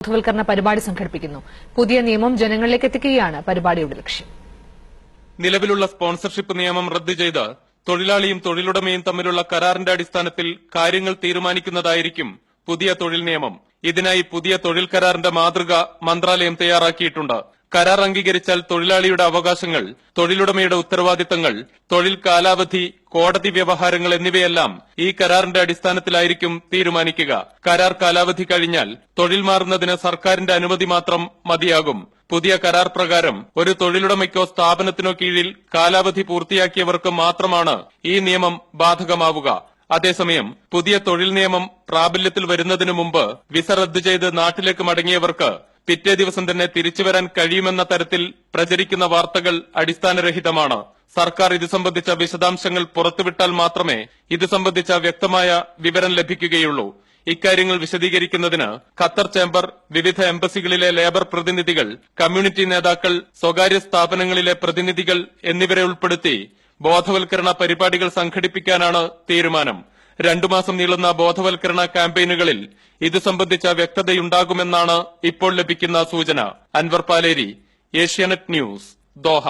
ബോധവൽക്കരണ പരിപാടി സംഘടിപ്പിക്കുന്നു. പുതിയ നിയമം ജനങ്ങളിലേക്ക് എത്തിക്കുകയാണ് പരിപാടിയുടെ ലക്ഷ്യം. നിലവിലുള്ള സ്പോൺസർഷിപ്പ് നിയമം റദ്ദു ചെയ്ത് തൊഴിലാളിയും തൊഴിലുടമയും തമ്മിലുള്ള കരാറിന്റെ അടിസ്ഥാനത്തിൽ കാര്യങ്ങൾ തീരുമാനിക്കുന്നതായിരിക്കും പുതിയ തൊഴിൽ നിയമം. ഇതിനായി പുതിയ തൊഴിൽ കരാറിന്റെ മാതൃക മന്ത്രാലയം തയ്യാറാക്കിയിട്ടുണ്ട്. കരാർ അംഗീകരിച്ചാൽ തൊഴിലാളിയുടെ അവകാശങ്ങൾ, തൊഴിലുടമയുടെ ഉത്തരവാദിത്തങ്ങൾ, തൊഴിൽ കാലാവധി, കോടതി വ്യവഹാരങ്ങൾ എന്നിവയെല്ലാം ഈ കരാറിന്റെ അടിസ്ഥാനത്തിലായിരിക്കും തീരുമാനിക്കുക. കരാർ കാലാവധി കഴിഞ്ഞാൽ തൊഴിൽ മാറുന്നതിന് സർക്കാരിന്റെ അനുമതി മാത്രം മതിയാകും. പുതിയ കരാർ പ്രകാരം ഒരു തൊഴിലുടമയ്ക്കോ സ്ഥാപനത്തിനോ കീഴിൽ കാലാവധി പൂർത്തിയാക്കിയവർക്ക് മാത്രമാണ് ഈ നിയമം ബാധകമാവുക. അതേസമയം പുതിയ തൊഴിൽ നിയമം പ്രാബല്യത്തിൽ വരുന്നതിനു മുമ്പ് വിസ റദ്ദു ചെയ്ത് നാട്ടിലേക്ക് മടങ്ങിയവർക്ക് പിറ്റേ ദിവസം തന്നെ തിരിച്ചുവരാൻ കഴിയുമെന്ന തരത്തിൽ പ്രചരിക്കുന്ന വാർത്തകൾ അടിസ്ഥാനരഹിതമാണ്. സർക്കാർ ഇത് സംബന്ധിച്ച വിശദാംശങ്ങൾ പുറത്തുവിട്ടാൽ മാത്രമേ ഇത് സംബന്ധിച്ച വ്യക്തമായ വിവരം ലഭിക്കുകയുള്ളൂ. ഇക്കാര്യങ്ങൾ വിശദീകരിക്കുന്നതിന് ഖത്തർ ചേംബർ, വിവിധ എംബസികളിലെ ലേബർ പ്രതിനിധികൾ, കമ്മ്യൂണിറ്റി നേതാക്കൾ, സ്വകാര്യ സ്ഥാപനങ്ങളിലെ പ്രതിനിധികൾ എന്നിവരെ ഉൾപ്പെടുത്തി ബോധവൽക്കരണ പരിപാടികൾ സംഘടിപ്പിക്കാനാണ് തീരുമാനം. 2 മാസം നീളുന്ന ബോധവൽക്കരണ ക്യാമ്പയിനുകളിൽ ഇത് സംബന്ധിച്ച വ്യക്തതയുണ്ടാകുമെന്നാണ് ഇപ്പോൾ ലഭിക്കുന്ന സൂചന. Anvar Paleri, Asianet News, Doha.